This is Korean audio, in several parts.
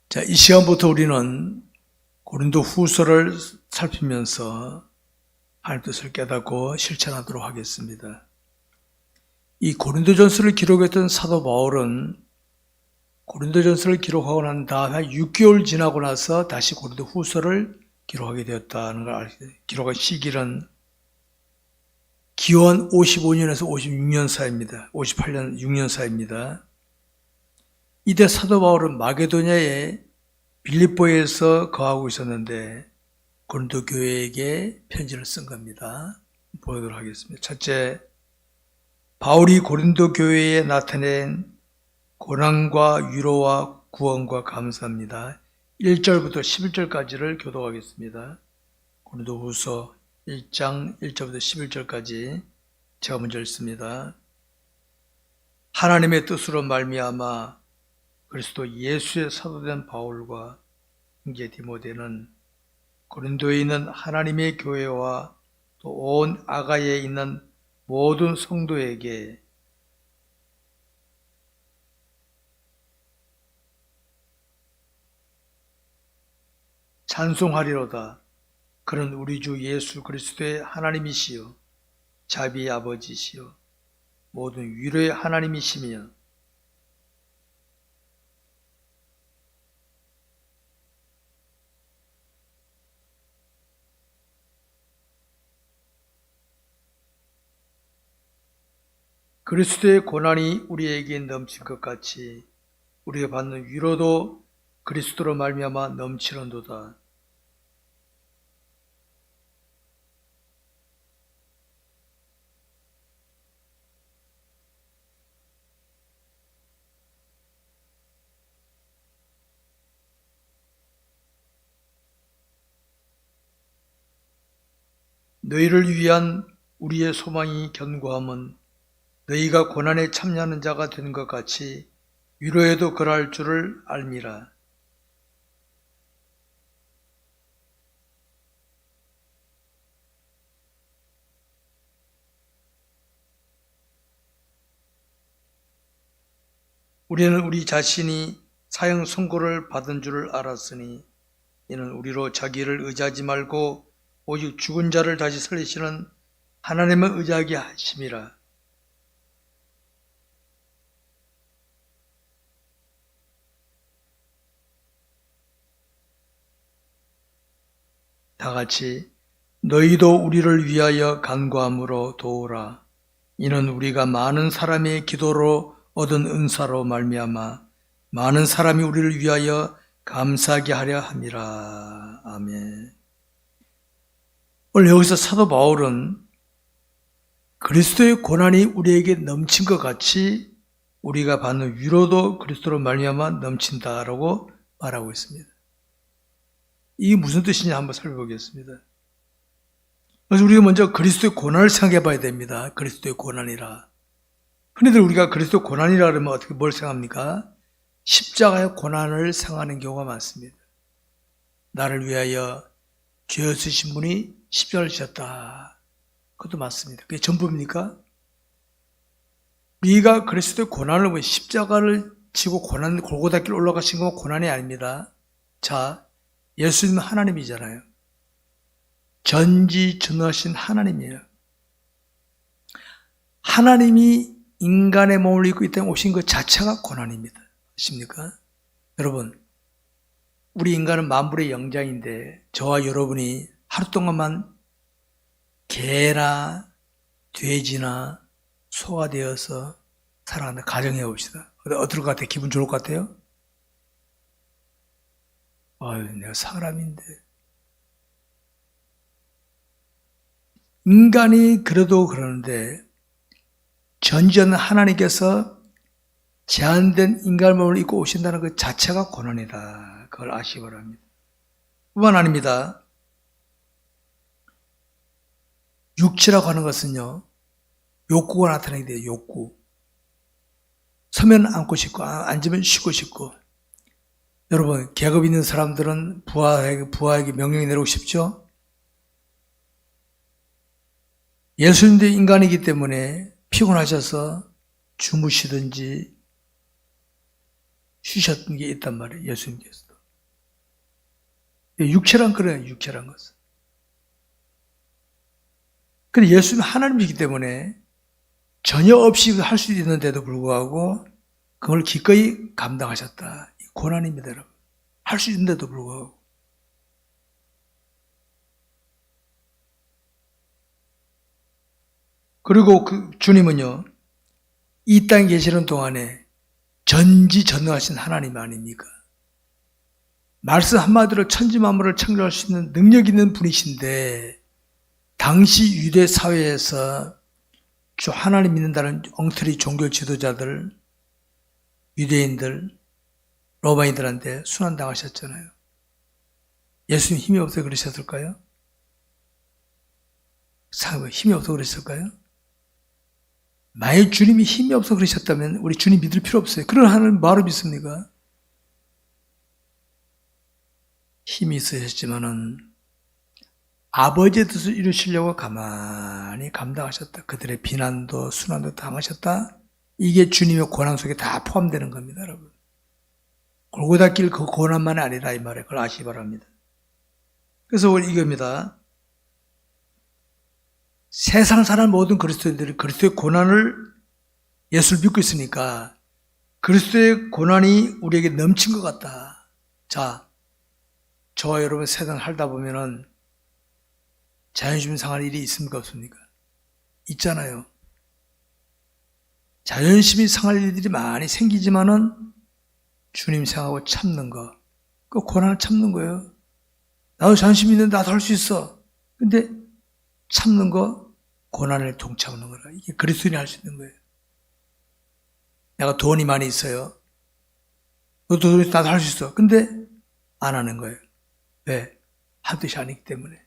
자, 이 시간부터 우리는 고린도 후서를 살피면서 하나님 뜻을 깨닫고 실천하도록 하겠습니다. 이 고린도전서를 기록했던 사도 바울은 고린도전서를 기록하고 난 다음에 6개월 지나고 나서 다시 고린도 후서를 기록하게 되었다는 걸 알게 돼요. 기록한 시기는 기원 55년에서 56년 사이입니다. 58년 6년 사이입니다. 이때 사도 바울은 마게도냐의 빌립보에서 거하고 있었는데 고린도 교회에게 편지를 쓴 겁니다. 보도록 하겠습니다. 첫째, 바울이 고린도 교회에 나타낸 고난과 위로와 구원과 감사합니다. 1절부터 11절까지를 교독하겠습니다. 고린도 후서 1장 1절부터 11절까지 제가 먼저 읽습니다. 하나님의 뜻으로 말미암아 그리스도 예수의 사도된 바울과 형제 디모데는 고린도에 있는 하나님의 교회와 또 온 아가야에 있는 모든 성도에게 찬송하리로다. 그는 우리 주 예수 그리스도의 하나님이시요 자비의 아버지시요 모든 위로의 하나님이시며 그리스도의 고난이 우리에게 넘친 것 같이 우리가 받는 위로도 그리스도로 말미암아 넘치는도다. 너희를 위한 우리의 소망이 견고함은 너희가 고난에 참여하는 자가 되는 것 같이 위로에도 그러할 줄을 알미라. 우리는 우리 자신이 사형 선고를 받은 줄을 알았으니 이는 우리로 자기를 의지하지 말고 오직 죽은 자를 다시 살리시는 하나님을 의지하게 하심이라. 다같이 너희도 우리를 위하여 간구함으로 도우라. 이는 우리가 많은 사람의 기도로 얻은 은사로 말미암아 많은 사람이 우리를 위하여 감사하게 하려 함이라. 아멘. 오늘 여기서 사도 바울은 그리스도의 고난이 우리에게 넘친 것 같이 우리가 받는 위로도 그리스도로 말미암아 넘친다라고 말하고 있습니다. 이게 무슨 뜻이냐 한번 살펴보겠습니다. 그래서 우리가 먼저 그리스도의 고난을 생각해 봐야 됩니다. 그리스도의 고난이라. 흔히들 우리가 그리스도의 고난이라 그러면 어떻게 뭘 생각합니까? 십자가의 고난을 생각하는 경우가 많습니다. 나를 위하여 죄 없으신 분이 십자가를 지셨다. 그것도 맞습니다. 그게 전부입니까? 우리가 그리스도의 고난을 보면 십자가를 지고 고난 골고다길 올라가신 건 고난이 아닙니다. 자, 예수님은 하나님이잖아요. 전지전능하신 하나님이에요. 하나님이 인간의 몸을 입고 이 땅에 오신 것 자체가 고난입니다. 아십니까? 여러분, 우리 인간은 만물의 영장인데 저와 여러분이 하루 동안만 개나 돼지나 소가 되어서 살아간다 가정해 봅시다. 어떨 것 같아요? 기분 좋을 것 같아요? 아유, 내가 사람인데. 인간이 그래도 그러는데 전지전능 하나님께서 제한된 인간 몸을 입고 오신다는 것 자체가 고난이다. 그걸 아시기 바랍니다. 뿐만 아닙니다. 육체라고 하는 것은요, 욕구가 나타나게 돼요. 욕구. 서면 앉고 싶고 앉으면 쉬고 싶고. 여러분, 계급 있는 사람들은 부하에게 명령이 내리고 싶죠? 예수님도 인간이기 때문에 피곤하셔서 주무시든지 쉬셨던 게 있단 말이에요. 예수님께서도. 육체란 그래요, 육체란 것은. 근데 예수는 하나님이기 때문에 전혀 없이 할 수 있는데도 불구하고 그걸 기꺼이 감당하셨다. 고난입니다, 여러분. 할 수 있는데도 불구하고. 그리고 그 주님은요, 이 땅에 계시는 동안에 전지전능하신 하나님 아닙니까? 말씀 한마디로 천지만물을 창조할 수 있는 능력 있는 분이신데, 당시 유대 사회에서 주 하나님 믿는다는 엉터리 종교 지도자들, 유대인들, 로마인들한테 순환당하셨잖아요. 예수님 힘이 없어 그러셨을까요? 힘이 없어 그러셨을까요? 만약 주님이 힘이 없어 그러셨다면 우리 주님 믿을 필요 없어요. 그런 하나님 뭐하러 믿습니까? 힘이 있으셨지만은 아버지의 뜻을 이루시려고 가만히 감당하셨다. 그들의 비난도 순환도 당하셨다. 이게 주님의 고난 속에 다 포함되는 겁니다, 여러분. 골고다 길 그 고난만이 아니라 이 말에 그걸 아시기 바랍니다. 그래서 우리 이겁니다. 세상 사는 모든 그리스도인들이 그리스도의 고난을 예수를 믿고 있으니까 그리스도의 고난이 우리에게 넘친 것 같다. 자, 저와 여러분 세상 살다 보면은 자존심 상할 일이 있습니까? 없습니까? 있잖아요. 자존심이 상할 일들이 많이 생기지만은 주님 생각하고 참는 거, 그 고난을 참는 거예요. 나도 자존심 있는데 나도 할 수 있어. 근데 참는 거, 고난을 동참하는 거라. 이게 그리스도인이 할 수 있는 거예요. 내가 돈이 많이 있어요. 너도 돈 있어, 나도 할 수 있어. 근데 안 하는 거예요. 왜? 한 뜻이 아니기 때문에.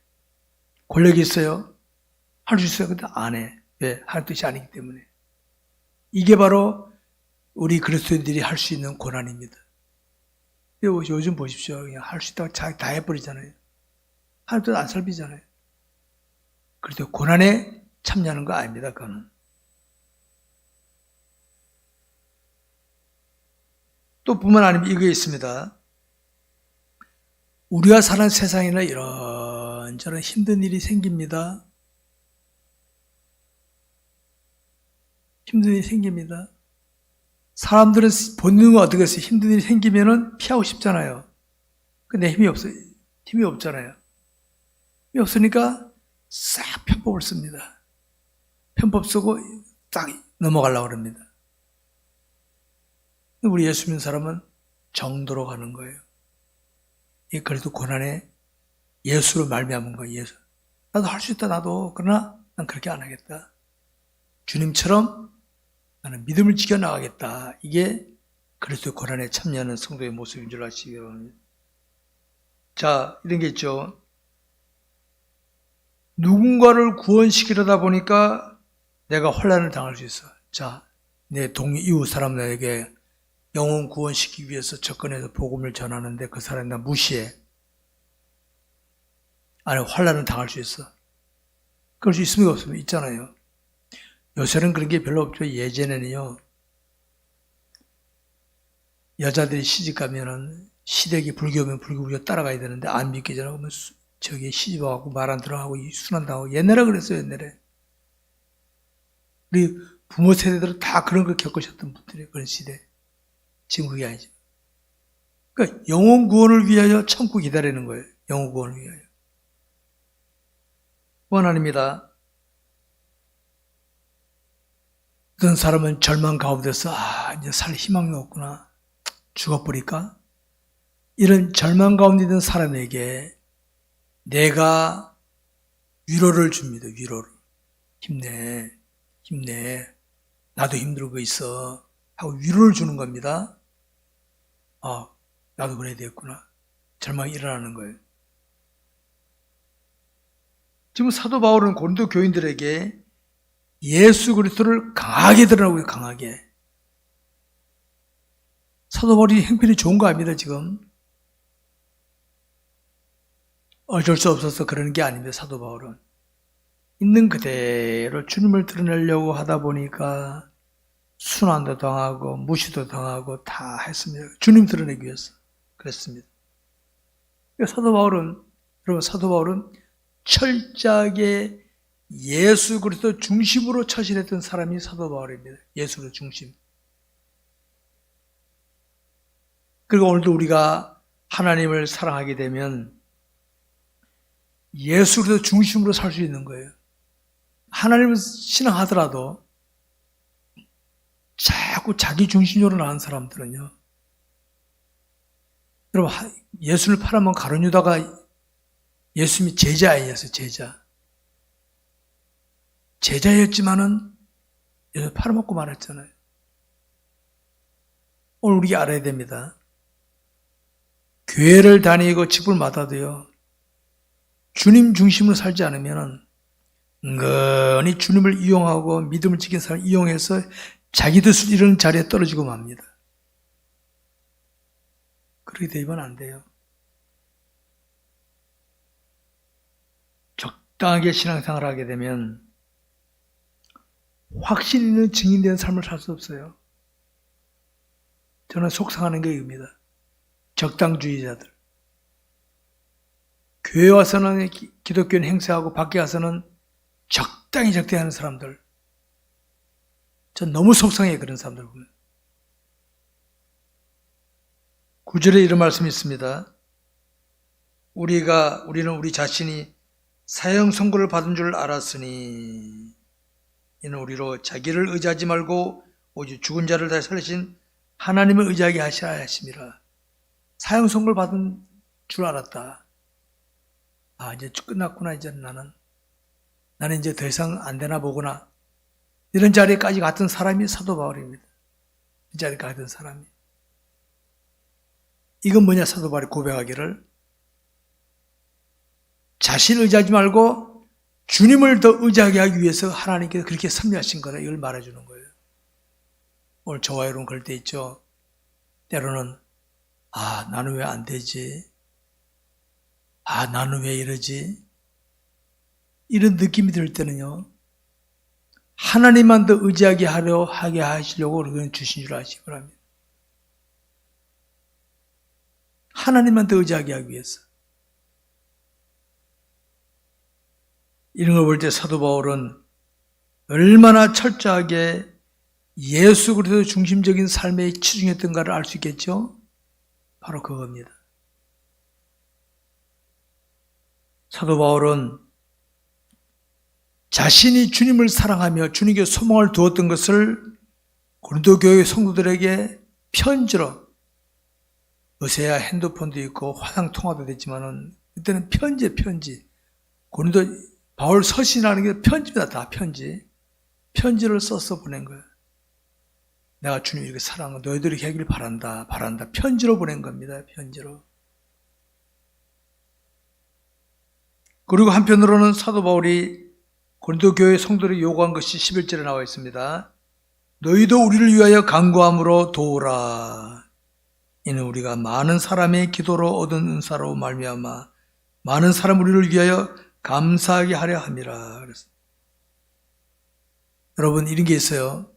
권력이 있어요. 할 수 있어요. 근데 안 해. 왜? 한 뜻이 아니기 때문에. 이게 바로 우리 그리스도인들이 할 수 있는 고난입니다. 요즘 보십시오. 그냥 할 수 있다고 다 해버리잖아요. 하는 뜻 안 살피잖아요. 그래도 고난에 참여하는 거 아닙니다. 그거는. 또 뿐만 아니라 이게 있습니다. 우리가 사는 세상에는 이런저런 힘든 일이 생깁니다. 힘든 일이 생깁니다. 사람들은 본능은 어떻게 했어요? 힘든 일이 생기면은 피하고 싶잖아요. 근데 힘이 없어요. 힘이 없잖아요. 힘이 없으니까 싹 편법을 씁니다. 편법 쓰고 딱 넘어가려고 합니다. 우리 예수 믿는 사람은 정도로 가는 거예요. 그래도 고난에 예수로 말미암은 거예요. 예수. 나도 할 수 있다, 나도. 그러나 난 그렇게 안 하겠다. 주님처럼 나는 믿음을 지켜나가겠다. 이게 그리스도의 고난에 참여하는 성도의 모습인 줄 아시기 바랍니다. 자, 이런 게 있죠. 누군가를 구원시키려다 보니까 내가 혼란을 당할 수 있어. 자, 내 이웃 사람들에게 영혼 구원시키기 위해서 접근해서 복음을 전하는데 그 사람이 나 무시해. 아니, 혼란을 당할 수 있어. 그럴 수 있습니까? 없습니까? 있잖아요. 요새는 그런 게 별로 없죠. 예전에는요, 여자들이 시집 가면은 시댁이 불교면 불교 따라가야 되는데 안 믿기 전에 오면 저기 시집하고 말 안 들어가고 순환당하고 옛날에 그랬어요. 옛날에 우리 부모 세대들은 다 그런 걸 겪으셨던 분들이에요. 그런 시대. 지금 그게 아니죠. 그러니까 영혼 구원을 위하여 참고 기다리는 거예요. 영혼 구원을 위하여. 원한입니다. 어떤 사람은 절망 가운데서 이제 살 희망이 없구나. 죽어버릴까? 이런 절망 가운데 있는 사람에게 내가 위로를 줍니다. 위로를. 힘내. 힘내. 나도 힘들고 있어. 하고 위로를 주는 겁니다. 나도 그래야 되겠구나. 절망이 일어나는 거예요. 지금 사도 바울은 고린도 교인들에게 예수 그리스도를 강하게 드러나고요. 강하게. 사도 바울이 행편이 좋은 거 아닙니다. 지금. 어쩔 수 없어서 그러는 게 아닙니다. 사도 바울은. 있는 그대로 주님을 드러내려고 하다 보니까 순환도 당하고 무시도 당하고 다 했습니다. 주님 드러내기 위해서 그랬습니다. 사도 바울은 철저하게 예수 그리스도 중심으로 처신했던 사람이 사도 바울입니다. 예수로 중심. 그리고 오늘도 우리가 하나님을 사랑하게 되면 예수 그리스도 중심으로 살 수 있는 거예요. 하나님을 신앙하더라도 자꾸 자기 중심적으로 나간 사람들은요. 여러분, 예수를 팔아먹은 가룟 유다가 예수님이 제자 아니었어요, 제자. 제자였지만은 예수 팔아먹고 말았잖아요. 오늘 우리가 알아야 됩니다. 교회를 다니고 집을 맡아도요, 주님 중심으로 살지 않으면 은근히 주님을 이용하고 믿음을 지킨 사람을 이용해서 자기 뜻을 이루는 자리에 떨어지고 맙니다. 그렇게 되면 안 돼요. 적당하게 신앙생활을 하게 되면 확신 있는 증인된 삶을 살 수 없어요. 저는 속상하는 게 이겁니다. 적당주의자들. 교회 와서는 기독교는 행세하고 밖에 가서는 적당히 하는 사람들. 전 너무 속상해요, 그런 사람들 보면. 9절에 이런 말씀이 있습니다. 우리는 우리 자신이 사형 선고를 받은 줄 알았으니 이는 우리로 자기를 의지하지 말고 오직 죽은 자를 다시 살리신 하나님을 의지하게 하시라 하심이라. 사형 선고를 받은 줄 알았다. 아, 이제 끝났구나. 이제 나는 이제 더 이상 안 되나 보구나. 이런 자리까지 갔던 사람이 사도 바울입니다. 이 자리까지 갔던 사람이. 이건 뭐냐, 사도 바울이 고백하기를 자신을 의지하지 말고 주님을 더 의지하게 하기 위해서 하나님께서 그렇게 섭리하신 거라, 이걸 말해주는 거예요. 오늘 저와 여러분 그럴 때 있죠. 때로는 아, 나는 왜 안 되지? 아, 나는 왜 이러지? 이런 느낌이 들 때는요, 하나님만 더 의지하게 하게 하시려고 그런 주신 줄 아시기 바랍니다. 하나님만 더 의지하게 하기 위해서. 이런 걸 볼 때 사도 바울은 얼마나 철저하게 예수 그리스도 중심적인 삶에 치중했던가를 알 수 있겠죠? 바로 그겁니다. 사도 바울은 자신이 주님을 사랑하며 주님께 소망을 두었던 것을 고린도 교회 성도들에게 편지로, 요새야 핸드폰도 있고 화상통화도 됐지만은 그때는 편지. 고린도 바울 서신이라는 게 편지입니다. 다 편지. 편지를 써서 보낸 거예요. 내가 주님 이렇게 사랑하고 너희들이 하기를 바란다. 편지로 보낸 겁니다. 편지로. 그리고 한편으로는 사도 바울이 고린도 교회 성도들이 요구한 것이 11절에 나와 있습니다. 너희도 우리를 위하여 간구함으로 도우라. 이는 우리가 많은 사람의 기도로 얻은 은사로 말미암아 많은 사람 우리를 위하여 감사하게 하려 함이라. 그랬어요. 여러분, 이런 게 있어요.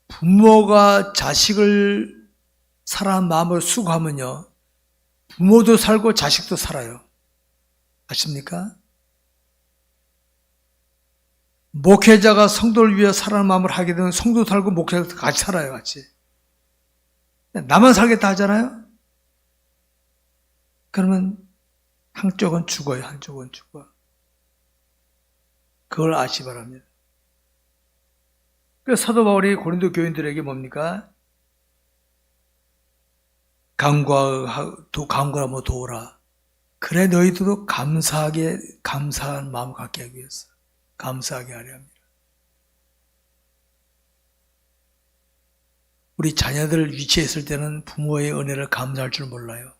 부모가 자식을 사랑하는 마음으로 수고하면요, 부모도 살고 자식도 살아요. 아십니까? 목회자가 성도를 위해 살아가는 마음을 하게 되면 성도 살고 목회자도 같이 살아요, 같이. 나만 살겠다 하잖아요? 그러면 한쪽은 죽어요, 한쪽은 죽어. 그걸 아시기 바랍니다. 그래서 사도 바울이 고린도 교인들에게 뭡니까? 간구하고 도우라. 그래 너희들도 감사한 마음을 갖게 하기 위해서 감사하게 하려 합니다. 우리 자녀들 위치에 있을 때는 부모의 은혜를 감사할 줄 몰라요.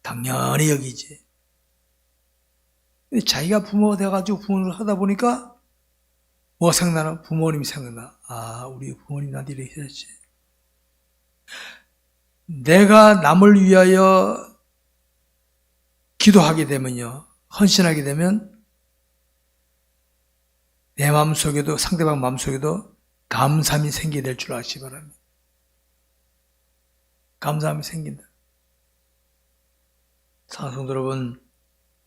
당연히 여기지. 자기가 부모가 돼가지고 부모를 하다 보니까 뭐가 생각나나? 부모님이 생각나. 아, 우리 부모님 나한테 이렇게 했지. 내가 남을 위하여 기도하게 되면요, 헌신하게 되면 내 마음속에도 상대방 마음속에도 감사함이 생기게 될 줄 아시기 바랍니다. 감사함이 생긴다. 사랑하는 성도 여러분,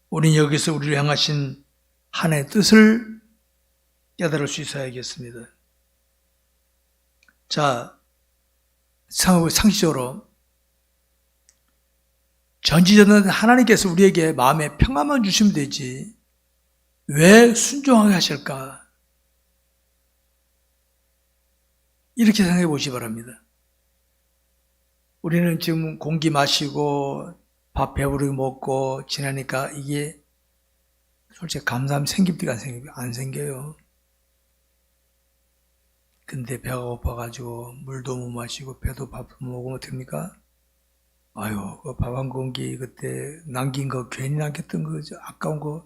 우리는 여기서 우리를 향하신 하나님의 뜻을 깨달을 수 있어야겠습니다. 자, 상식적으로 전지전능한 하나님께서 우리에게 마음에 평안만 주시면 되지 왜 순종하게 하실까? 이렇게 생각해 보시기 바랍니다. 우리는 지금 공기 마시고 밥 배부르게 먹고 지나니까 이게 솔직히 감사함 생깁니까? 안 생겨요. 근데 배가 고파가지고 물도 못 마시고 배도 밥도 못 먹으면 됩니까? 아유, 그 밥 한 공기 그때 남긴 거 괜히 남겼던 거 아까운 거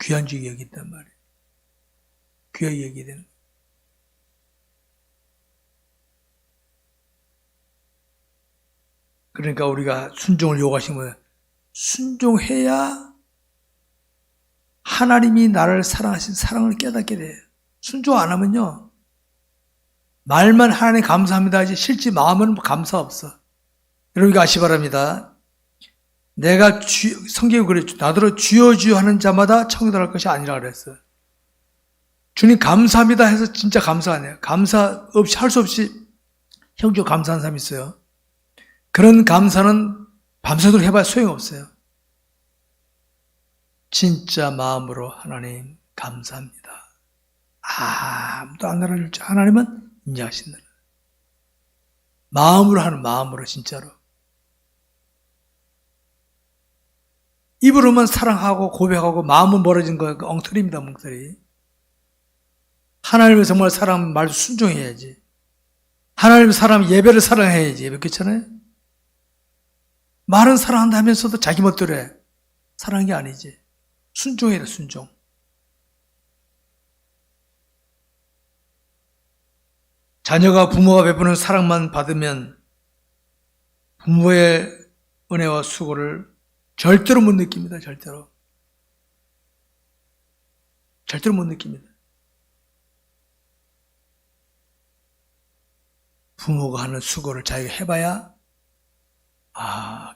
귀한 줄 여겼단 말이에요. 귀하게 여기게 되는 거예요. 그러니까 우리가 순종을 요구하신 거예요. 순종해야 하나님이 나를 사랑하신 사랑을 깨닫게 돼요. 순종 안 하면요. 말만 하나님 감사합니다 하지 실제 마음은 감사 없어. 여러분 아시 바랍니다. 내가 성경에 그랬죠. 나더러 주여 주여 하는 자마다 천국 들어갈 것이 아니라 그랬어요. 주님 감사합니다 해서 진짜 감사 안 해요. 감사 없이 할 수 없이 형조 감사하는 사람이 있어요. 그런 감사는 밤새도록 해봐야 소용없어요. 진짜 마음으로 하나님 감사합니다. 아무도 안 알아줄 줄 하나님은 인정하신다. 마음으로 하는 마음으로 진짜로. 입으로만 사랑하고 고백하고 마음은 멀어진 거 엉터리입니다. 엉터리. 하나님을 정말 사랑하면 말도 순종해야지. 하나님 사람 예배를 사랑해야지. 예배 그렇잖아요? 말은 사랑한다 하면서도 자기 멋대로 해. 사랑한 게 아니지. 순종해라 순종. 자녀가 부모가 베푸는 사랑만 받으면 부모의 은혜와 수고를 절대로 못 느낍니다. 절대로. 절대로 못 느낍니다. 부모가 하는 수고를 자기가 해봐야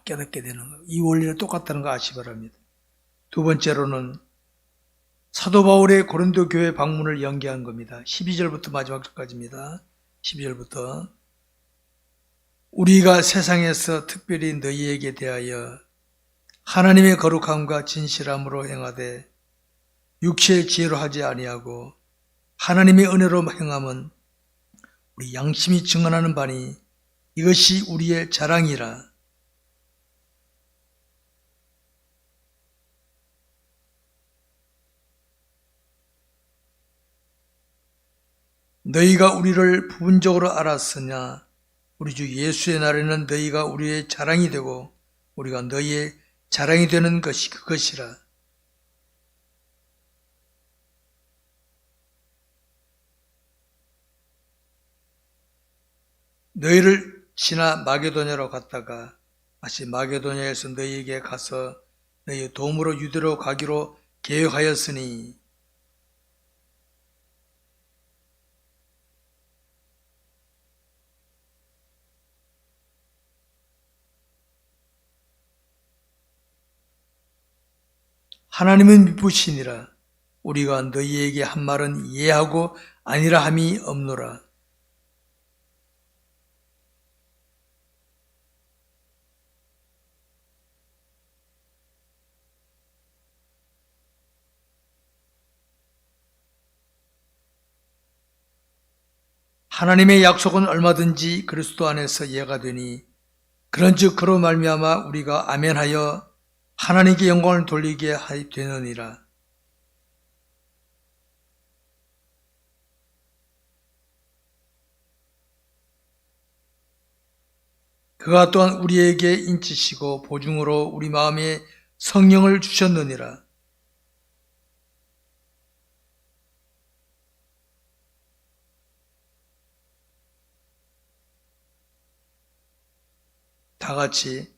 깨닫게 되는 거예요. 이 원리는 똑같다는 거 아시기 바랍니다. 두 번째로는 사도 바울의 고린도 교회 방문을 연기한 겁니다. 12절부터 마지막 절까지입니다. 12절부터 우리가 세상에서 특별히 너희에게 대하여 하나님의 거룩함과 진실함으로 행하되 육체의 지혜로 하지 아니하고 하나님의 은혜로 행함은 우리 양심이 증언하는 바니 이것이 우리의 자랑이라. 너희가 우리를 부분적으로 알았으냐 우리 주 예수의 날에는 너희가 우리의 자랑이 되고 우리가 너희의 자랑이 되는 것이 그것이라. 너희를 지나 마게도냐로 갔다가 다시 마게도냐에서 너희에게 가서 너희 도움으로 유대로 가기로 계획하였으니 하나님은 미쁘시니라. 우리가 너희에게 한 말은 이해하고 아니라 함이 없노라. 하나님의 약속은 얼마든지 그리스도 안에서 이해가 되니 그런즉 그로 말미암아 우리가 아멘하여 하나님께 영광을 돌리게 되느니라. 그가 또한 우리에게 인치시고 보증으로 우리 마음에 성령을 주셨느니라. 다같이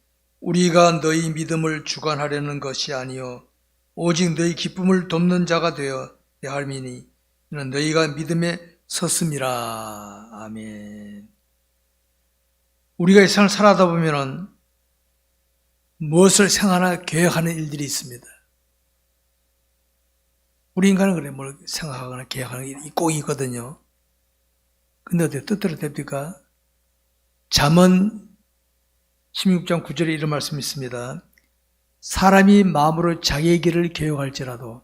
우리가 너희 믿음을 주관하려는 것이 아니요 오직 너희 기쁨을 돕는 자가 되어 대함이니 이는 너희가 믿음에 섰음이라. 아멘. 우리가 이 세상을 살아다 보면은 무엇을 생각하나 계획하는 일들이 있습니다. 우리 인간은 그래, 뭘 생각하거나 계획하는 일이 꼭 있거든요. 근데 어때요? 뜻대로 됩니까? 잠언 16장 9절에 이런 말씀이 있습니다. 사람이 마음으로 자기의 길을 계획할지라도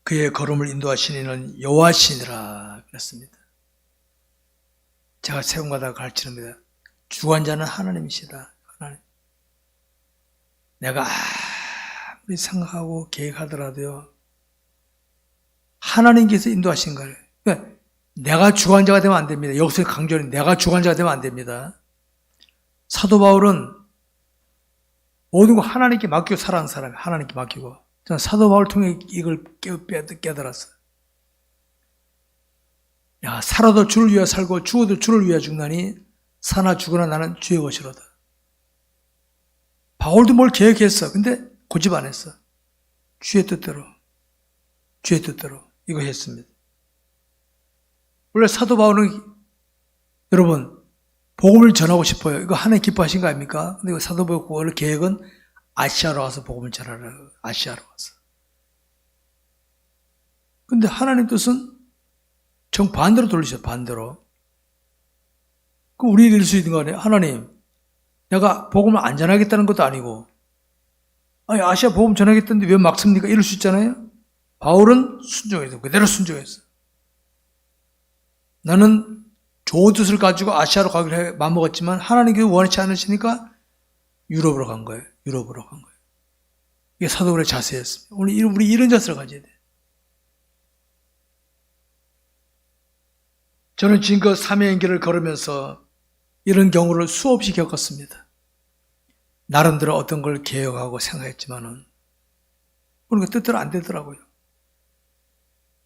그의 걸음을 인도하시는 이는 여호와시니라 그랬습니다. 제가 세움마다 가르치는니다. 주관자는 하나님이시다. 하나님. 내가 아무리 생각하고 계획하더라도요, 하나님께서 인도하신 거예요. 그러니까 내가 주관자가 되면 안 됩니다. 여기서 강조는 내가 주관자가 되면 안 됩니다. 사도 바울은 모든 거 하나님께 맡기고 살아가는 사람이에요. 하나님께 맡기고. 저는 사도 바울을 통해 이걸 깨달았어요. 야, 살아도 주를 위하여 살고 죽어도 주를 위하여 죽나니 사나 죽으나 나는 주의 것이로다. 바울도 뭘 계획했어. 근데 고집 안 했어. 주의 뜻대로 이거 했습니다. 원래 사도 바울은 여러분 복음을 전하고 싶어요. 이거 하나님 기뻐하신 거 아닙니까? 근데 사도 바울 원래 계획은 아시아로 와서 복음을 전하라. 아시아로 와서. 근데 하나님 뜻은 정반대로 돌리셔. 반대로. 그럼 우리 이럴 수 있는 거 아니에요? 하나님, 내가 복음을 안 전하겠다는 것도 아니고, 아니 아시아 복음 전하겠다는데 왜 막습니까? 이럴 수 있잖아요. 바울은 순종했어. 그대로 순종했어. 나는 좋은 뜻을 가지고 아시아로 가기로 마음먹었지만 하나님께서 원하지 않으시니까 유럽으로 간 거예요. 유럽으로 간 거예요. 이게 사도들의 자세였습니다. 오늘 우리 이런 자세를 가져야 돼요. 저는 지금껏 사명의 길을 걸으면서 이런 경우를 수없이 겪었습니다. 나름대로 어떤 걸 계획하고 생각했지만은 그러니까 뜻대로 안 되더라고요.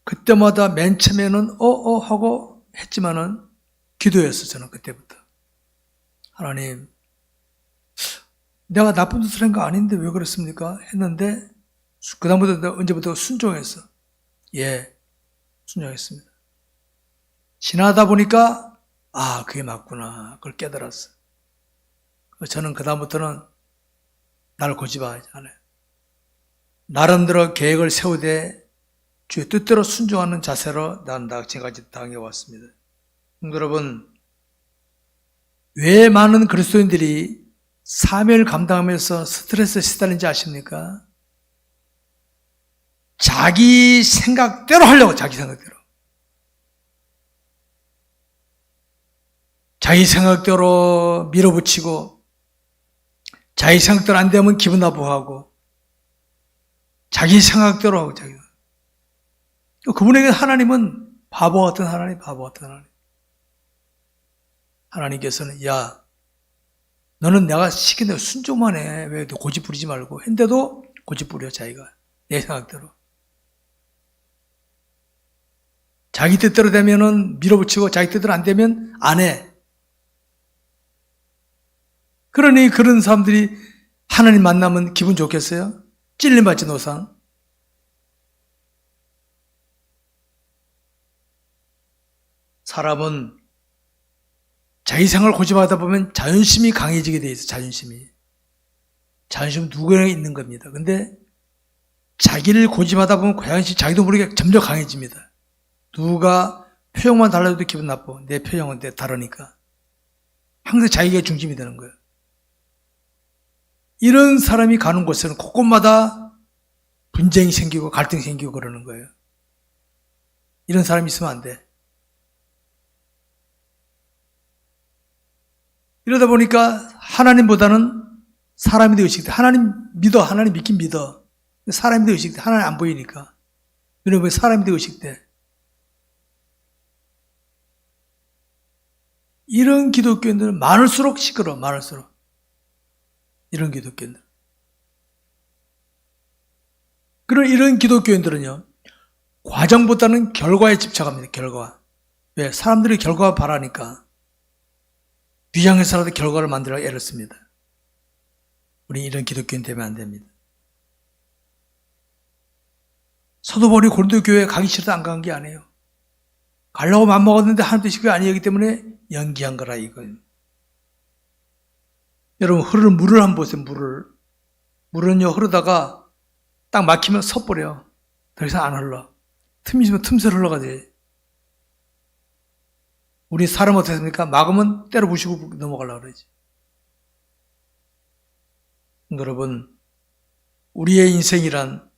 그때마다 맨 처음에는 하고 했지만은 기도했어. 저는 그때부터 하나님, 내가 나쁜 뜻을 한 거 아닌데 왜 그랬습니까? 했는데 그 다음부터 언제부터 순종했어. 예, 순종했습니다. 지나다 보니까 그게 맞구나. 그걸 깨달았어. 저는 그 다음부터는 나를 고집하지 않아요. 나름대로 계획을 세우되 주의 뜻대로 순종하는 자세로 난 지금까지 당해왔습니다. 여러분, 왜 많은 그리스도인들이 사명을 감당하면서 스트레스에 시달리는지 아십니까? 자기 생각대로 하려고, 자기 생각대로. 자기 생각대로 밀어붙이고, 자기 생각대로 안 되면 기분 나쁘고, 자기 생각대로 하고, 그분에게 하나님은 바보 같은 하나님, 하나님께서는, 야, 너는 내가 시킨 대로 순종만 해. 왜 너 고집 부리지 말고. 했는데도 고집 부려, 자기가. 내 생각대로. 자기 뜻대로 되면은 밀어붙이고, 자기 뜻대로 안 되면 안 해. 그러니 그런 사람들이 하나님 만나면 기분 좋겠어요? 찔림받지 노상. 사람은 자기 생활을 고집하다 보면 자존심이 강해지게 돼 있어요. 자존심은 누구나 있는 겁니다. 근데 자기를 고집하다 보면 자기도 모르게 점점 강해집니다. 누가 표정만 달라도 기분 나빠. 내 표정은 다르니까. 항상 자기가 중심이 되는 거예요. 이런 사람이 가는 곳에는 곳곳마다 분쟁이 생기고 갈등이 생기고 그러는 거예요. 이런 사람이 있으면 안 돼. 이러다 보니까 하나님보다는 사람이 더 의식돼. 하나님 믿어. 하나님 믿긴 믿어. 사람이 더 의식돼. 하나님 안 보이니까. 눈에 보면 사람이 더 의식돼. 이런 기독교인들은 많을수록 시끄러워. 많을수록. 이런 기독교인들. 그런 이런 기독교인들은요, 과정보다는 결과에 집착합니다. 결과. 왜? 사람들이 결과를 바라니까 비장해서라도 결과를 만들어 애를 씁니다. 우리 이런 기독교인 되면 안 됩니다. 사도 바울이 고린도 교회에 가기 싫어서 안 간 게 아니에요. 가려고 맘먹었는데 하나님 뜻이 그게 아니었기 때문에 연기한 거라 이거예요. 여러분, 흐르는 물을 한번 보세요. 물은요, 흐르다가 딱 막히면 섣버려. 더 이상 안 흘러. 틈이 있으면 틈새로 흘러가지. 우리 사람 어떻게 했습니까? 막으면 때려 부시고 넘어가려고 그러지. 여러분, 우리의 인생이란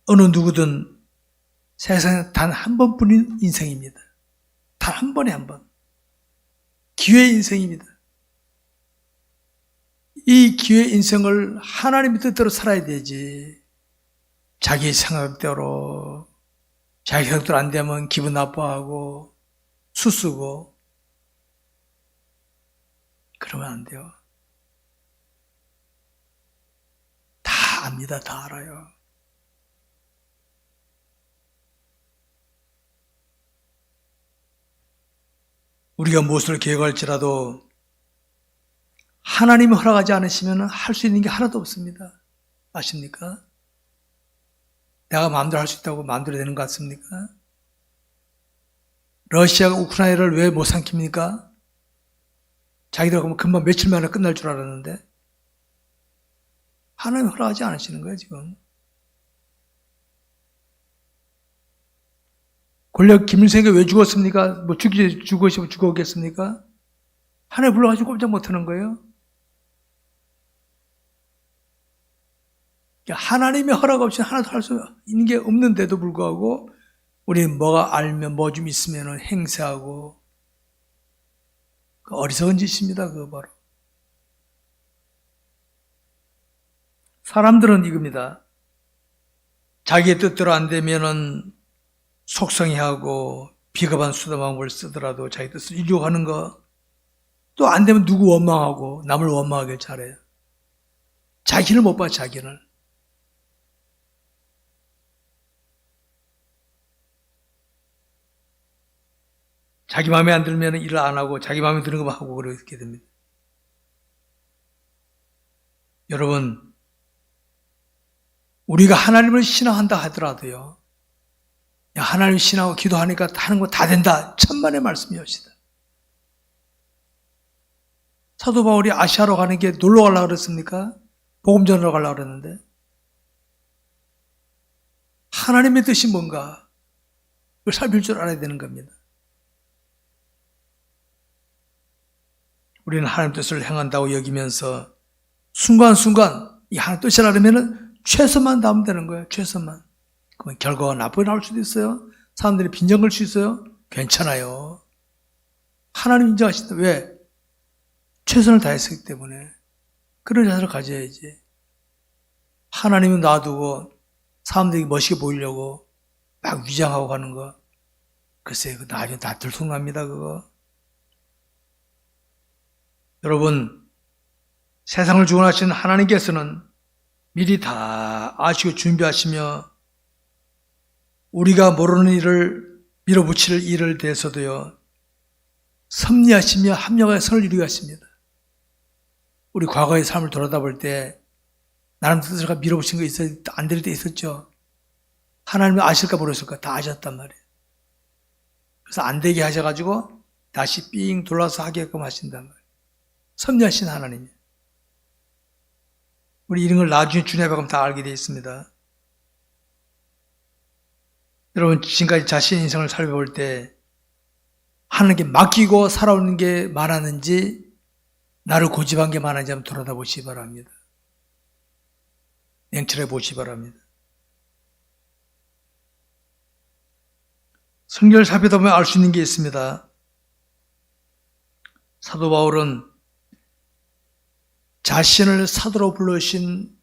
어느 누구든 세상에 단 한 번뿐인 인생입니다. 단 한 번에 한 번. 기회의 인생입니다. 이 기회의 인생을 하나님의 뜻대로 살아야 되지. 자기 생각대로, 자기 생각대로 안 되면 기분 나빠하고 수쓰고 그러면 안 돼요. 다 압니다. 다 알아요. 우리가 무엇을 계획할지라도 하나님이 허락하지 않으시면 할 수 있는 게 하나도 없습니다. 아십니까? 내가 마음대로 할 수 있다고 마음대로 되는 것 같습니까? 러시아가 우크라이나를 왜 못 삼킵니까? 자기들 그러면 금방 며칠 만에 끝날 줄 알았는데 하나님이 허락하지 않으시는 거예요, 지금. 권력 김일성이 왜 죽었습니까? 뭐 죽었겠습니까? 하나님 불러가지고 꼼짝 못하는 거예요. 하나님의 허락 없이 하나도 할 수 있는 게 없는데도 불구하고 우리 뭐가 알면 뭐 좀 있으면 행세하고 어리석은 짓입니다. 그거 바로. 사람들은 이겁니다. 자기의 뜻대로 안 되면은 속성해하고 비겁한 수다방법을 쓰더라도 자기 뜻을 이루려고 하는 거, 또 안 되면 누구 원망하고 남을 원망하길 잘해요. 자기를 못 봐, 자기를. 자기 마음에 안 들면 일을 안 하고 자기 마음에 드는 것만 하고 그렇게 됩니다. 여러분, 우리가 하나님을 신앙한다 하더라도요, 야, 하나님 신앙하고 기도하니까 하는 거 다 된다. 천만의 말씀이옵시다. 사도 바울이 아시아로 가는 게 놀러 가려고 그랬습니까? 복음 전하러 가려고 그랬는데 하나님의 뜻이 뭔가 그걸 살필 줄 알아야 되는 겁니다. 우리는 하나님 뜻을 행한다고 여기면서 순간순간 이 하나님 뜻을 알으면 최선만 담으면 되는 거예요. 최선만. 그러면 결과가 나쁘게 나올 수도 있어요. 사람들이 빈정 걸 수 있어요. 괜찮아요. 하나님 인정하신다. 왜? 최선을 다했기 때문에. 그런 자세를 가져야지. 하나님은 놔두고 사람들이 멋있게 보이려고 막 위장하고 가는 거, 글쎄, 그거 나중에 다 들통납니다, 그거. 여러분, 세상을 주관하시는 하나님께서는 미리 다 아시고 준비하시며 우리가 모르는 일을 밀어붙일 일을 대해서도요, 섭리하시며 합력하여 선을 이루게 하십니다. 우리 과거의 삶을 돌아다 볼 때 나름 뜻을 밀어붙인 거 있어요? 안 될 때 있었죠. 하나님이 아실까 모르실까 다 아셨단 말이에요. 그래서 안 되게 하셔가지고 다시 삥 돌아서 하게끔 하신단 말이에요. 섭리하신 하나님이에요. 우리 이런 걸 나중에 주님 앞에 가면 다 알게 되어 있습니다. 여러분, 지금까지 자신의 인생을 살펴볼 때 하나님께 맡기고 살아오는 게 많았는지 나를 고집한 게 많은지 한번 돌아다 보시기 바랍니다. 냉철해 보시기 바랍니다. 성경을 살펴다 보면 알 수 있는 게 있습니다. 사도 바울은 자신을 사도로 불러주신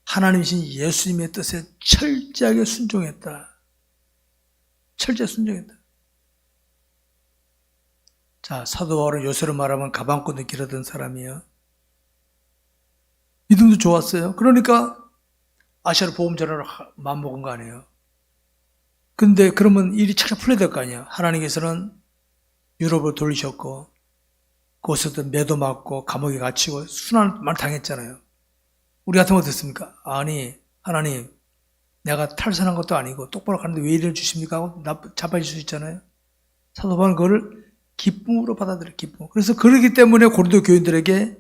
하나님이신 예수님의 뜻에 철저하게 순종했다. 철저히 순종했다. 자, 사도 바울은 요새로 말하면 가방끈을 길었던 사람이에요. 믿음도 좋았어요. 그러니까 아시아로 복음 전하러 마음먹은 거 아니에요. 근데 그러면 일이 착착 풀려야 될 거 아니에요. 하나님께서는 유럽으로 돌리셨고 거기서도 매도 맞고 감옥에 갇히고 순환 많이 당했잖아요. 우리 같으면 어땠습니까? 아니, 하나님, 내가 탈선한 것도 아니고 똑바로 가는데 왜 이를 주십니까? 하고 자빠질 수 있잖아요. 사도 바울은 그거를 기쁨으로 받아들여요. 기쁨. 그래서 그러기 때문에 고린도 교인들에게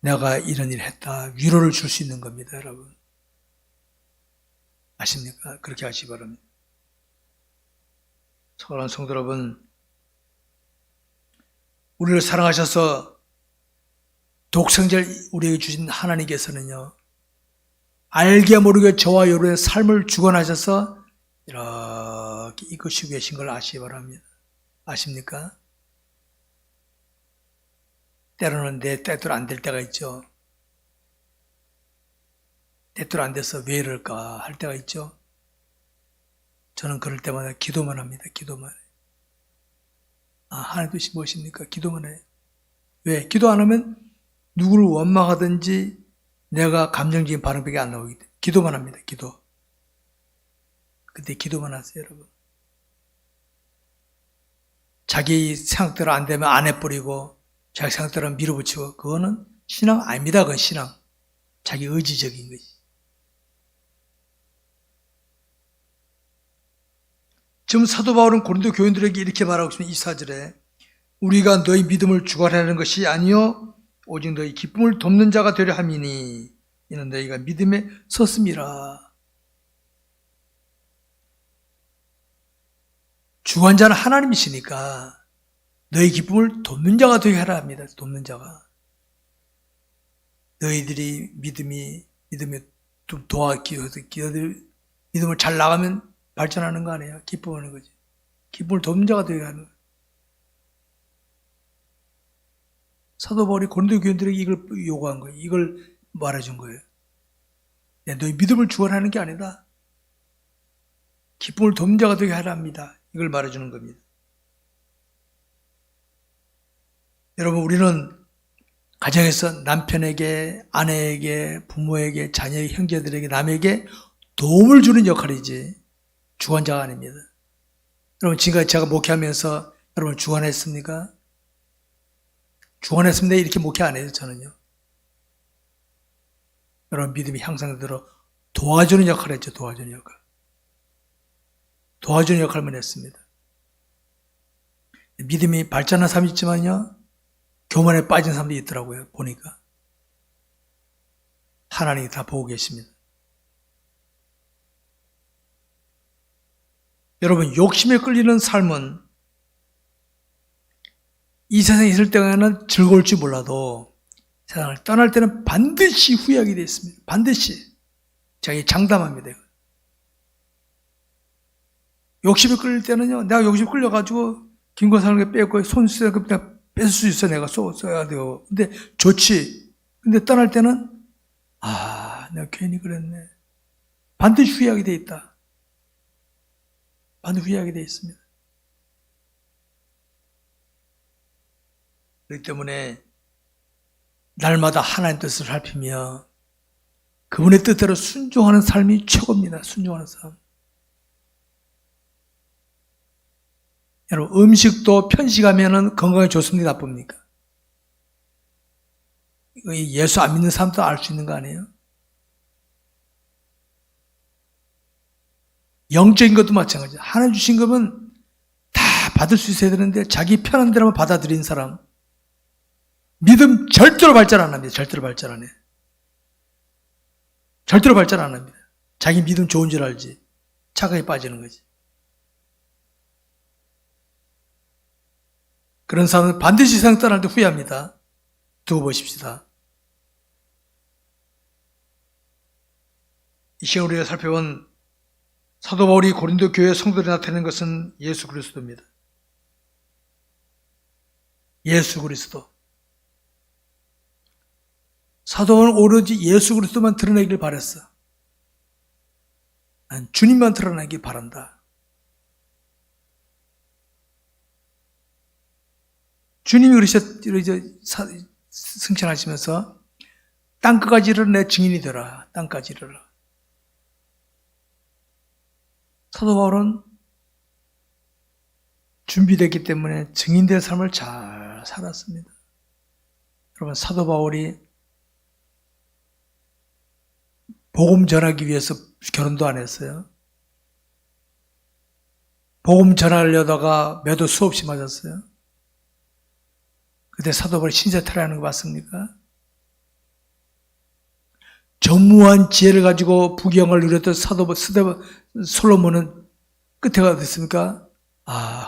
내가 이런 일을 했다. 위로를 줄 수 있는 겁니다, 여러분. 아십니까? 그렇게 하시기 바랍니다. 사랑하는 성도 여러분, 우리를 사랑하셔서 독생자를 우리에게 주신 하나님께서는요, 알게 모르게 저와 여러분의 삶을 주관하셔서 이렇게 이끄시고 계신 걸 아시기 바랍니다. 아십니까? 때로는 내 때대로 안 될 때가 있죠. 때대로 안 돼서 왜 이럴까 할 때가 있죠. 저는 그럴 때마다 기도만 합니다. 기도만 해요. 하나님 뜻이 무엇입니까? 기도만 해요. 왜? 기도 안 하면 누구를 원망하든지 내가 감정적인 반응밖에 안 나오기 때문에 기도만 합니다. 기도. 그때 기도만 하세요, 여러분. 자기 생각대로 안 되면 안 해버리고 자기 생각대로 밀어붙이고 그거는 신앙 아닙니다. 그건 신앙. 자기 의지적인 거지. 지금 사도 바울은 고린도 교인들에게 이렇게 말하고 있습니다. 24절에 우리가 너희 믿음을 주관하는 것이 아니요 오직 너희 기쁨을 돕는 자가 되려 함이니 이는 너희가 믿음에 섰음이라. 주관자는 하나님이시니까 너희 기쁨을 돕는 자가 되게 하라 합니다. 돕는 자가. 너희들이 믿음에 좀 믿음을 잘 나가면 발전하는 거 아니에요? 기뻐하는 거지. 기쁨을 돕는 자가 되게 하는 거예요. 사도 바울이 고린도 교인들에게 이걸 요구한 거예요. 이걸 말해준 거예요. 너희 믿음을 주관하는 게 아니다. 기쁨을 돕는 자가 되게 하라 합니다. 이걸 말해주는 겁니다. 여러분, 우리는 가정에서 남편에게, 아내에게, 부모에게, 자녀에게, 형제들에게, 남에게 도움을 주는 역할이지 주관자가 아닙니다. 여러분, 지금까지 제가 목회하면서 여러분 주관했습니까? 주관했습니다. 이렇게 목회 안 해요, 저는요. 여러분 믿음이 향상되도록 도와주는 역할을 했죠, 도와주는 역할. 도와주는 역할만 했습니다. 믿음이 발전한 사람이 있지만요, 교만에 빠진 사람도 있더라고요, 보니까. 하나님이 다 보고 계십니다. 여러분, 욕심에 끌리는 삶은 이 세상에 있을 때는 즐거울지 몰라도 세상을 떠날 때는 반드시 후회하게 되어 있습니다. 반드시. 자기 장담합니다. 욕심에 끌릴 때는요, 내가 욕심에 끌려가지고 김건사를 빼고 손수에 그냥 뺏을 수 있어. 내가 써야 돼요. 근데 좋지. 근데 떠날 때는 내가 괜히 그랬네. 반드시 후회하게 되어 있다. 반드시 후회하게 되어 있습니다. 그렇기 때문에 날마다 하나님 뜻을 살피며 그분의 뜻대로 순종하는 삶이 최고입니다. 순종하는 삶. 여러분, 음식도 편식하면 건강에 좋습니까? 나쁩니까? 예수 안 믿는 사람도 알 수 있는 거 아니에요? 영적인 것도 마찬가지예요. 하나님 주신 거면 다 받을 수 있어야 되는데 자기 편한 대로만 받아들인 사람, 믿음 절대로 발전 안 합니다. 절대로 발전 안 해. 절대로 발전 안 합니다. 자기 믿음 좋은 줄 알지. 착각에 빠지는 거지. 그런 사람은 반드시 세상 떠날 때 후회합니다. 두고 보십시다. 이 시간 우리가 살펴본 사도 바울이 고린도 교회 성도들에 나타내는 것은 예수 그리스도입니다. 예수 그리스도. 사도 바울은 오로지 예수 그리스도만 드러내기를 바랬어. 난 주님만 드러내기 바란다. 주님이 승천하시면서 땅끝까지 이르러 내 증인이 되라. 땅까지 이르러. 사도 바울은 준비됐기 때문에 증인된 삶을 잘 살았습니다. 여러분, 사도 바울이 복음 전하기 위해서 결혼도 안 했어요. 복음 전하려다가 매도 수없이 맞았어요. 그때 사도 바울이 신세 탈퇴하는 거 봤습니까? 전무한 지혜를 가지고 부귀영화를 누렸던 솔로몬은 끝에가 됐습니까?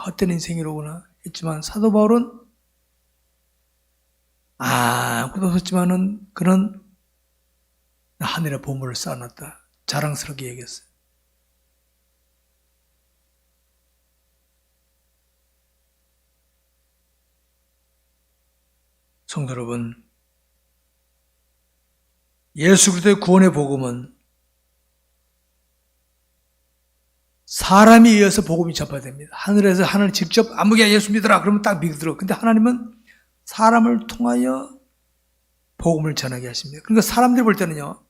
헛된 인생이로구나 했지만 사도 바울은 아무것도 없었지만은 그는 하늘의 보물을 쌓아놨다. 자랑스럽게 얘기했어요. 성도 여러분, 예수 그리스도의 구원의 복음은 사람에 의해서 복음이 전파됩니다. 하늘에서 하나님 직접 아무개야 예수 믿어라 그러면 딱 믿더라고요. 근데 하나님은 사람을 통하여 복음을 전하게 하십니다. 그러니까 사람들이 볼 때는요,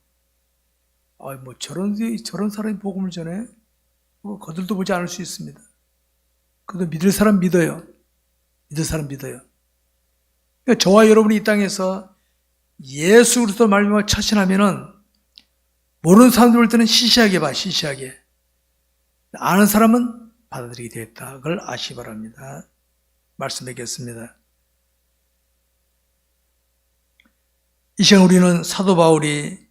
저런 사람이 복음을 전해? 거들도 보지 않을 수 있습니다. 그래도 믿을 사람 믿어요. 믿을 사람 믿어요. 그러니까 저와 여러분이 이 땅에서 예수 그리스도 말미암아 처신하면은 모르는 사람들 볼 때는 시시하게 봐, 시시하게. 아는 사람은 받아들이게 되었다. 그걸 아시기 바랍니다. 말씀드리겠습니다. 이 시간 우리는 사도 바울이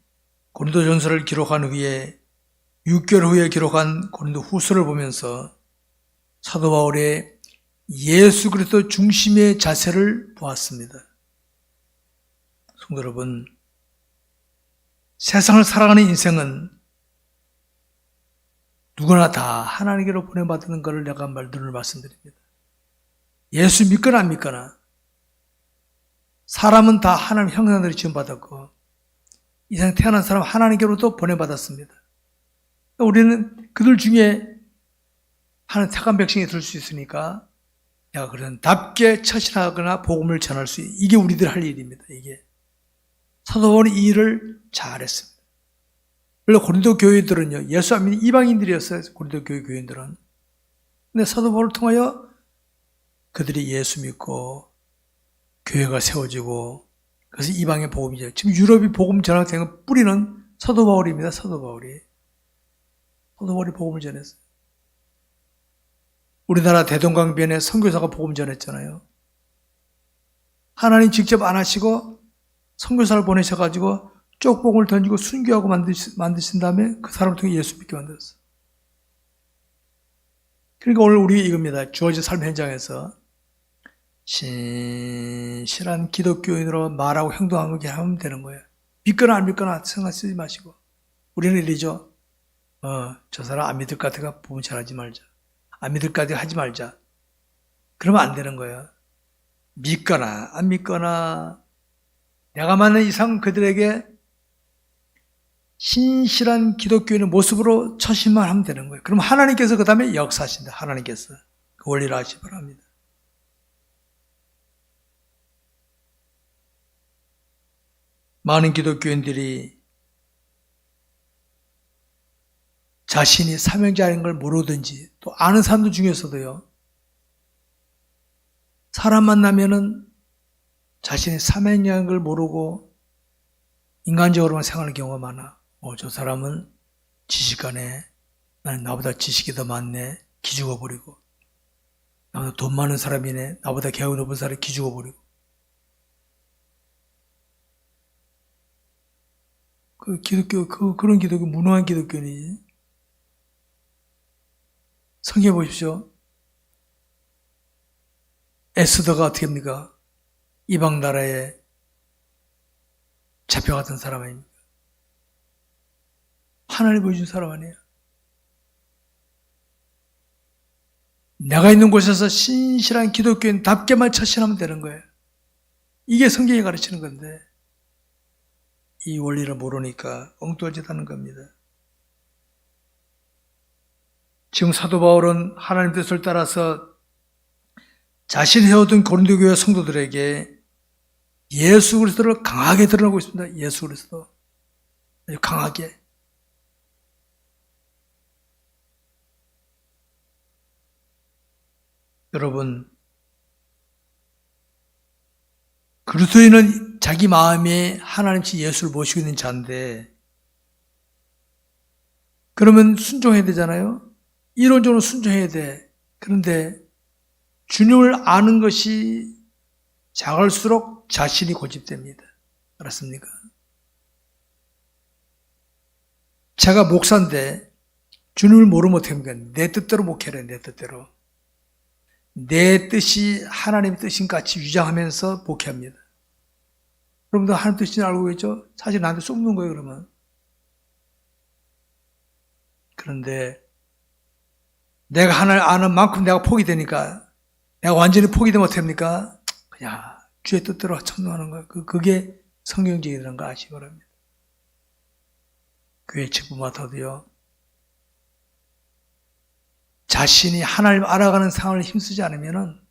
고린도전서를 기록한 후에 6개월 후에 기록한 고린도 후서를 보면서 사도 바울의 예수 그리스도 중심의 자세를 보았습니다. 성도 여러분, 세상을 살아가는 인생은 누구나 다 하나님께로 보내받는 것을 내가 늘 말씀드립니다. 예수 믿거나 안 믿거나 사람은 다 하나님 형상대로 지음받았고 이 세상에 태어난 사람 하나님께로도 보내받았습니다. 우리는 그들 중에 하나님 택한 백성이 될 수 있으니까 내가 그런 답게 처신하거나 복음을 전할 수 있는 이게 우리들 할 일입니다. 이게 사도 바울이 이 일을 잘했습니다. 원래 고린도 교회들은요, 예수 안 믿는 이방인들이었어요. 고린도 교인들은. 근데 사도 바울을 통하여 그들이 예수 믿고 교회가 세워지고 그래서 이방의 복음이죠. 지금 유럽이 복음 전환된 뿌리는 사도 바울입니다. 사도 바울이 복음을 전했어요. 우리나라 대동강변에 선교사가 복음 전했잖아요. 하나님 직접 안 하시고 선교사를 보내셔가지고 쪽봉을 던지고 순교하고 만드신 다음에 그 사람을 통해 예수 믿게 만들었어요. 그러니까 오늘 우리 이겁니다. 주어진 삶 현장에서 신실한 기독교인으로 말하고 행동하게 하면 되는 거예요. 믿거나 안 믿거나 생각 쓰지 마시고. 우리는 이러죠. 저 사람 안 믿을 것 같으니까 부분 잘하지 말자. 안 믿을 것 같으니까 하지 말자. 그러면 안 되는 거예요. 믿거나 안 믿거나 내가 만난 이상 그들에게 신실한 기독교인의 모습으로 처신만 하면 되는 거예요. 그럼 하나님께서 그 다음에 역사하신다. 하나님께서 그 원리를 아시기 바랍니다. 많은 기독교인들이 자신이 사명자인 걸 모르든지 또 아는 사람들 중에서도요. 사람 만나면은 자신의 사명자인 걸 모르고 인간적으로만 생각하는 경우가 많아. 저 사람은 지식가네. 나보다 지식이 더 많네. 기죽어버리고. 나보다 돈 많은 사람이네. 나보다 개우 높은 사람이 기죽어버리고. 그런 기독교, 무능한 기독교니. 성경에 보십시오. 에스더가 어떻게 합니까? 이방 나라에 잡혀갔던 사람 아닙니까? 하나님 보여준 사람 아니에요. 내가 있는 곳에서 신실한 기독교인답게만 처신하면 되는 거예요. 이게 성경이 가르치는 건데 이 원리를 모르니까 엉뚱하지다는 겁니다. 지금 사도 바울은 하나님 뜻을 따라서 자신이 세워둔 고린도 교회 성도들에게 예수 그리스도를 강하게 드러나고 있습니다. 예수 그리스도 아주 강하게. 여러분, 그리스도인은 자기 마음에 하나님께 예수를 모시고 있는 자인데 그러면 순종해야 되잖아요. 이론적으로 순종해야 돼. 그런데 주님을 아는 것이 작을수록 자신이 고집됩니다. 알았습니까? 제가 목사인데 주님을 모르면 어떻게 합니까? 내 뜻대로 목회를 해요. 내 뜻대로. 내 뜻이 하나님의 뜻인 같이 주장하면서 목회합니다. 여러분들 하나님 뜻인 알고 있죠? 사실 나한테 쏟는 거예요, 그러면. 그런데 내가 하나님 아는 만큼 내가 포기 되니까, 내가 완전히 포기되면 어떻게 합니까? 그냥 주의 뜻대로 천노하는 거예요. 그게 성경적이라는 거 아시기 바랍니다. 교회 직분 맡아도요, 자신이 하나님 알아가는 상황을 힘쓰지 않으면은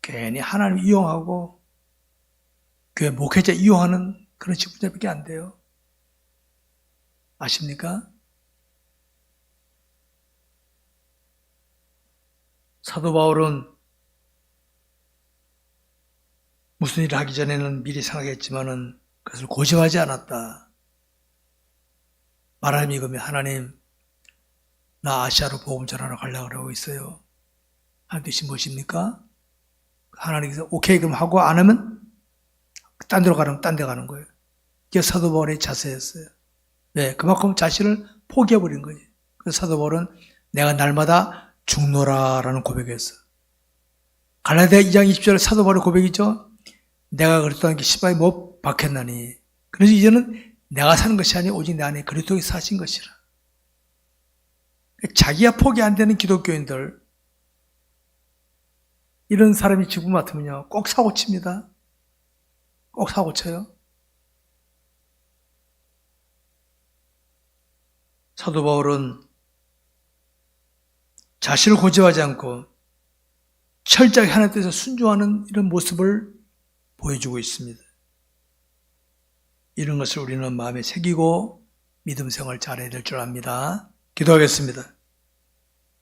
괜히 하나님 이용하고 교회 목회자 이용하는 그런 직분자밖에 안 돼요. 아십니까? 사도 바울은 무슨 일을 하기 전에는 미리 생각했지만은 그것을 고심하지 않았다. 말하면 이거면 하나님, 나 아시아로 복음 전하러 가려고 그러고 있어요. 하나님 뜻이 무엇입니까? 하나님께서 오케이 그럼 하고 안 하면 딴 데로 가는 딴 데 가는 거예요. 이게 사도 바울의 자세였어요. 네, 그만큼 자신을 포기해버린 거지. 그래서 사도 바울은 내가 날마다 죽노라라는 고백이었어. 갈라디아 2장 20절 사도 바울의 고백이죠. 내가 그리스도와 함께 십자가에 못 박혔나니. 그래서 이제는 내가 사는 것이 아니라 오직 내 안에 그리스도께서 사신 것이라. 자기가 포기 안 되는 기독교인들, 이런 사람이 직분 맡으면요, 꼭 사고 칩니다. 꼭 사고 쳐요. 사도 바울은 자신을 고집하지 않고 철저하게 하나님 뜻에 순종하는 이런 모습을 보여주고 있습니다. 이런 것을 우리는 마음에 새기고 믿음 생활 잘해야 될 줄 압니다. 기도하겠습니다.